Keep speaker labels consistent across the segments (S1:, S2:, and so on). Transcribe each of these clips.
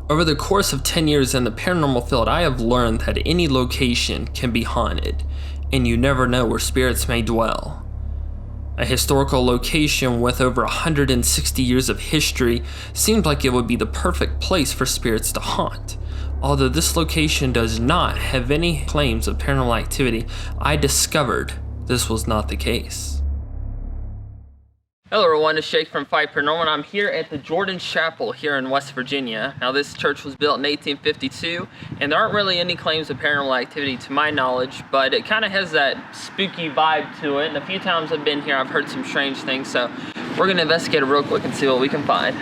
S1: Over the course of 10 years in the paranormal field, I have learned that any location can be haunted, and you never know where spirits may dwell. A historical location with over 160 years of history seemed like it would be the perfect place for spirits to haunt. Although this location does not have any claims of paranormal activity, I discovered this was not the case. Hello everyone, it's Jake from Fife, Paranormal, and I'm here at the Jordan Chapel here in West Virginia. Now this church was built in 1852, and there aren't really any claims of paranormal activity to my knowledge, but it kind of has that spooky vibe to it, and a few times I've been here I've heard some strange things, so we're going to investigate it real quick and see what we can find.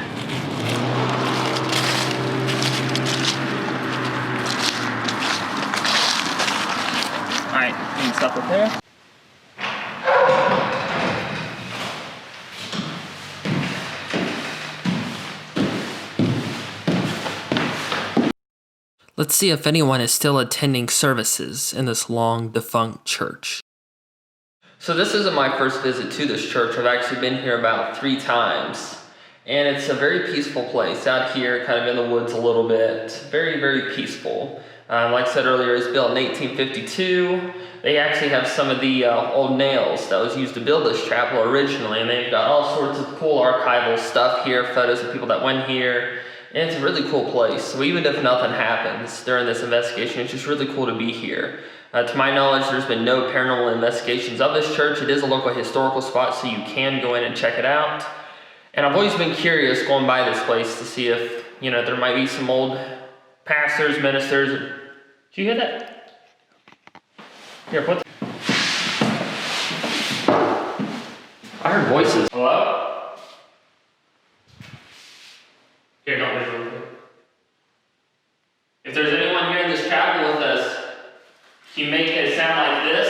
S1: Alright, you can stop right there. Let's see if anyone is still attending services in this long defunct church. So this isn't my first visit to this church. I've actually been here about 3 times. And it's a very peaceful place out here, kind of in the woods a little bit. Very, very peaceful. Like I said earlier, it was built in 1852. They actually have some of the old nails that was used to build this chapel originally. And they've got all sorts of cool archival stuff here, photos of people that went here. And it's a really cool place. So even if nothing happens during this investigation, it's just really cool to be here. To my knowledge, there's been no paranormal investigations of this church. It is a local historical spot, so you can go in and check it out. And I've always been curious going by this place to see if, there might be some old pastors, ministers. Did you hear that? Here, put. I heard voices. Hello? Here, don't move real quick. If there's anyone here in this chapel with us, can you make it sound like this?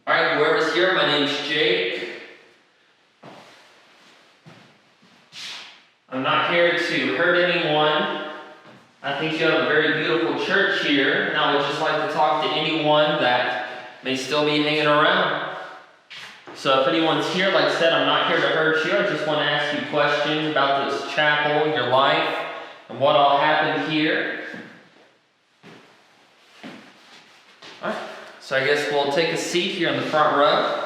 S1: Alright, whoever's here, my name's Jake. I'm not here to hurt anyone. I think you have a very beautiful church here, and I would just like to talk to anyone that may still be hanging around. So if anyone's here, like I said, I'm not here to hurt you. I just want to ask you questions about this chapel, your life, and what all happened here. Alright, so I guess we'll take a seat here in the front row.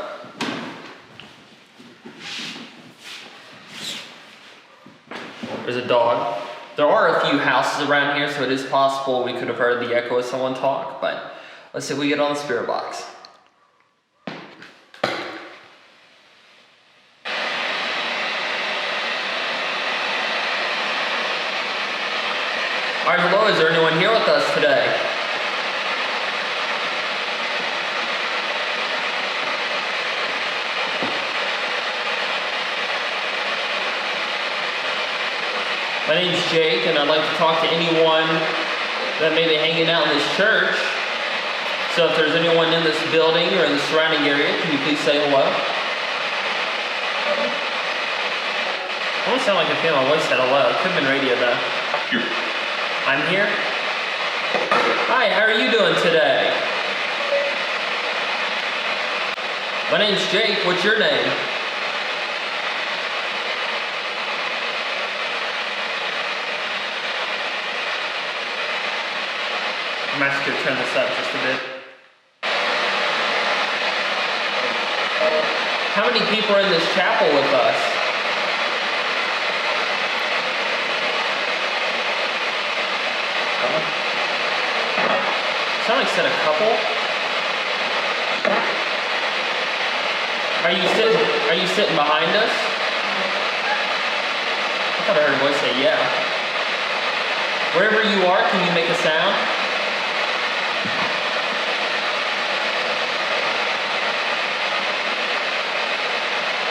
S1: There's a dog. There are a few houses around here, so it is possible we could have heard the echo of someone talk, but let's see if we get on the spirit box. Alright, hello, is there anyone here with us today? My name's Jake, and I'd like to talk to anyone that may be hanging out in this church. So if there's anyone in this building or in the surrounding area, can you please say hello? I almost sound like I feel my voice said hello. It could have been radio though. Here. I'm here? Hi, how are you doing today? My name's Jake. What's your name? I'm actually going to turn this up just a bit. How many people are in this chapel with us? Sound like I said a couple. Are you sitting behind us? I thought I heard a voice say yeah. Wherever you are, can you make a sound?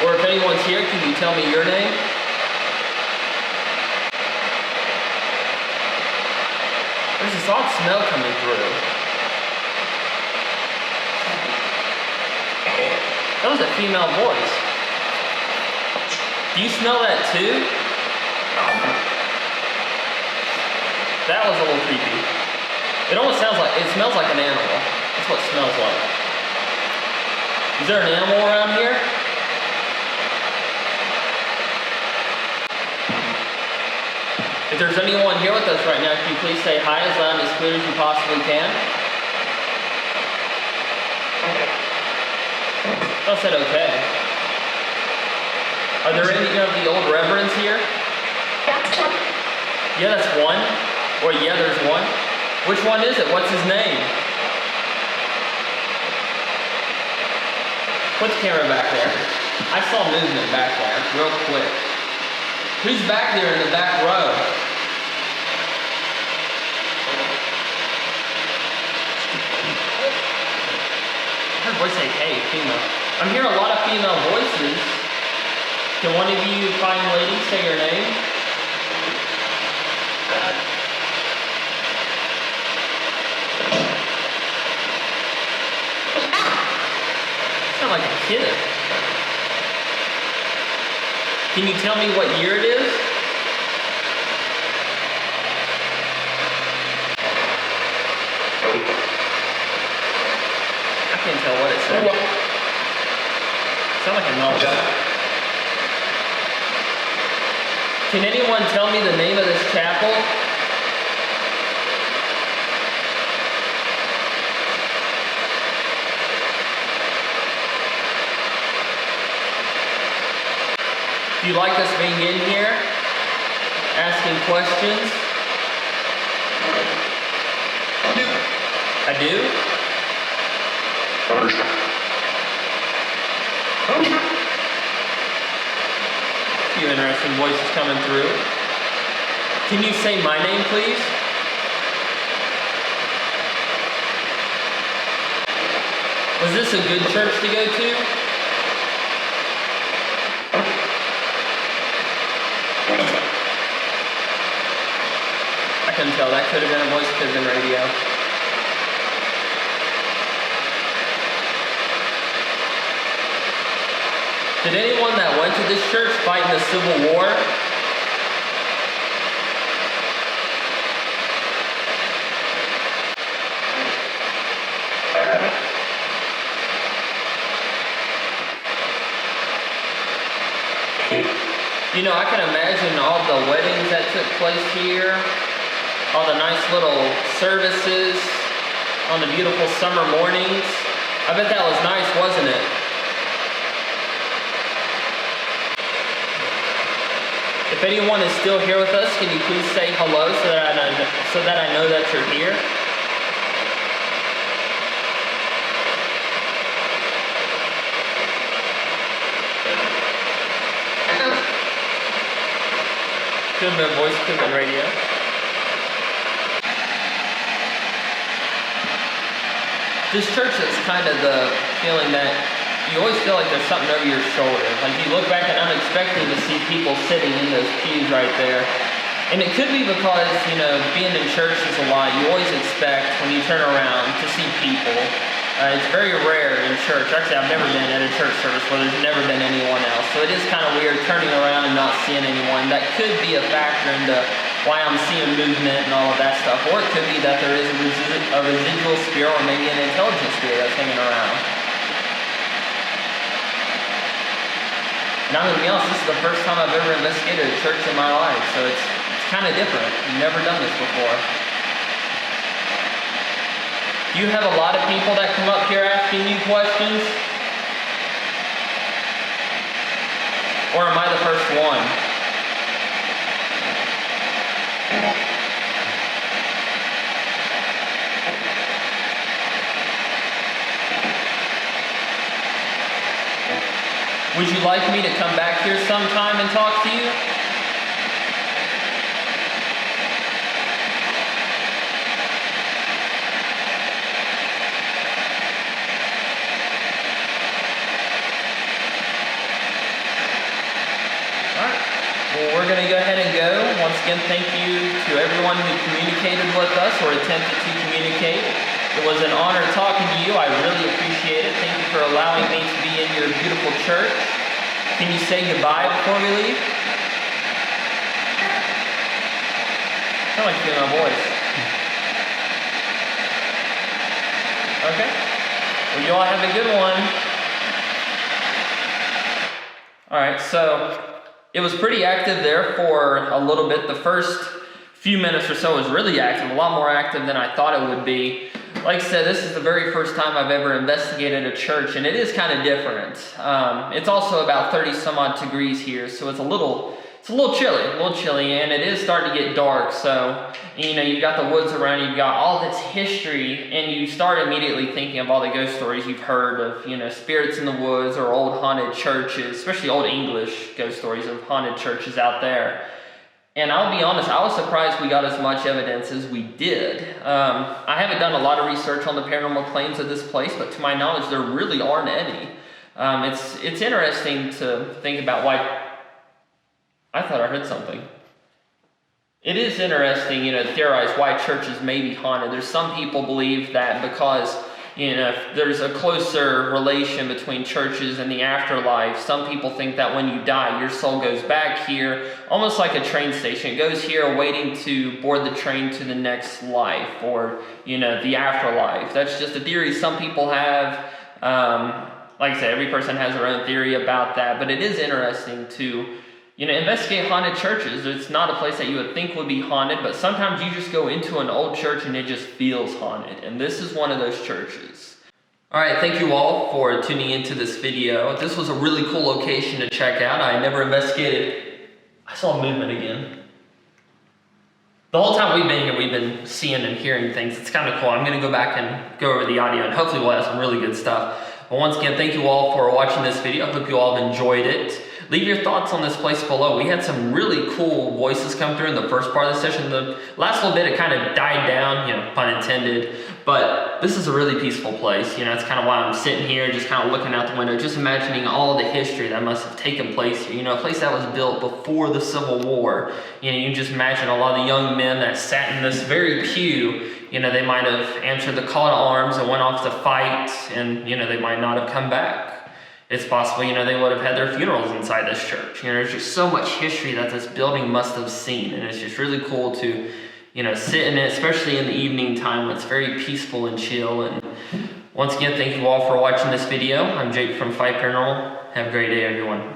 S1: Or if anyone's here, can you tell me your name? There's this odd smell coming through. That was a female voice. Do you smell that too? That was a little creepy. It almost sounds like smells like an animal. That's what it smells like. Is there an animal around here? If there's anyone here with us right now, can you please say hi as loud and as clear as you possibly can? I said okay. Are there any of the old reverends here? Yeah, that's one. Or yeah, there's one. Which one is it? What's his name? Put the camera back there. I saw movement back there, real quick. Who's back there in the back row? I heard a voice say, hey, female. I'm hearing a lot of female voices. Can one of you fine ladies say your name? Sound like a kid. Can you tell me what year it is? I can't tell what it says. Sound like a novel. Can anyone tell me the name of this chapel? Do you like us being in here, asking questions? I do? A few interesting voices coming through. Can you say my name, please? Was this a good church to go to? I couldn't tell. That could have been a voice, could have been radio. Did anyone that went to this church fight in the Civil War? You know, I can imagine all the weddings that took place here, all the nice little services on the beautiful summer mornings. I bet that was nice, wasn't it? If anyone is still here with us, can you please say hello so that I know that you're here? Could have been voice, could have been radio. This church is kind of the feeling that you always feel like there's something over your shoulder. Like you look back and I'm expecting to see people sitting in those pews right there. And it could be because, you know, being in church is a lot. You always expect when you turn around to see people. It's very rare in church. Actually, I've never been at a church service where there's never been anyone else. So it is kind of weird turning around and not seeing anyone. That could be a factor into why I'm seeing movement and all of that stuff. Or it could be that there is a residual spirit or maybe an intelligent spirit that's hanging around. And I'm going to be honest, this is the first time I've ever investigated a church in my life. So it's kind of different. I've never done this before. Do you have a lot of people that come up here asking you questions? Or am I the first one? Would you like me to come back here sometime and talk to you? Well, we're going to go ahead and go. Once again, thank you to everyone who communicated with us or attempted to communicate. It was an honor talking to you. I really appreciate it. Thank you for allowing me to be in your beautiful church. Can you say goodbye before we leave? I like hearing my voice. Well, you all have a good one. All right, so it was pretty active there for a little bit. The first few minutes or so was really active, a lot more active than I thought it would be. Like I said, this is the very first time I've ever investigated a church, and it is kind of different. It's also about 30 some odd degrees here, so it's a little chilly, and it is starting to get dark. So, you've got the woods around you, you've got all this history, and you start immediately thinking of all the ghost stories you've heard of, spirits in the woods or old haunted churches, especially old English ghost stories of haunted churches out there. And I'll be honest, I was surprised we got as much evidence as we did. I haven't done a lot of research on the paranormal claims of this place, but to my knowledge, there really aren't any. It's interesting to think about why. I thought I heard something. It is interesting, to theorize why churches may be haunted. There's some people believe that because, there's a closer relation between churches and the afterlife. Some people think that when you die, your soul goes back here, almost like a train station. It goes here waiting to board the train to the next life or, the afterlife. That's just a theory some people have. Like I said, every person has their own theory about that, but it is interesting to investigate haunted churches. It's not a place that you would think would be haunted, but sometimes you just go into an old church and it just feels haunted. And this is one of those churches. All right, thank you all for tuning into this video. This was a really cool location to check out. I never investigated. I saw movement again. The whole time we've been here, we've been seeing and hearing things. It's kind of cool. I'm going to go back and go over the audio, and hopefully we'll have some really good stuff. But once again, thank you all for watching this video. I hope you all have enjoyed it. Leave your thoughts on this place below. We had some really cool voices come through in the first part of the session. The last little bit, it kind of died down, pun intended. But this is a really peaceful place. That's kind of why I'm sitting here, just kind of looking out the window, just imagining all the history that must have taken place here. A place that was built before the Civil War. You can just imagine a lot of the young men that sat in this very pew. They might have answered the call to arms and went off to fight, and, they might not have come back. It's possible, they would have had their funerals inside this church. There's just so much history that this building must have seen, and it's just really cool to, sit in it, especially in the evening time when it's very peaceful and chill. And once again, thank you all for watching this video. I'm Jake from Fife Paranormal. Have a great day, everyone.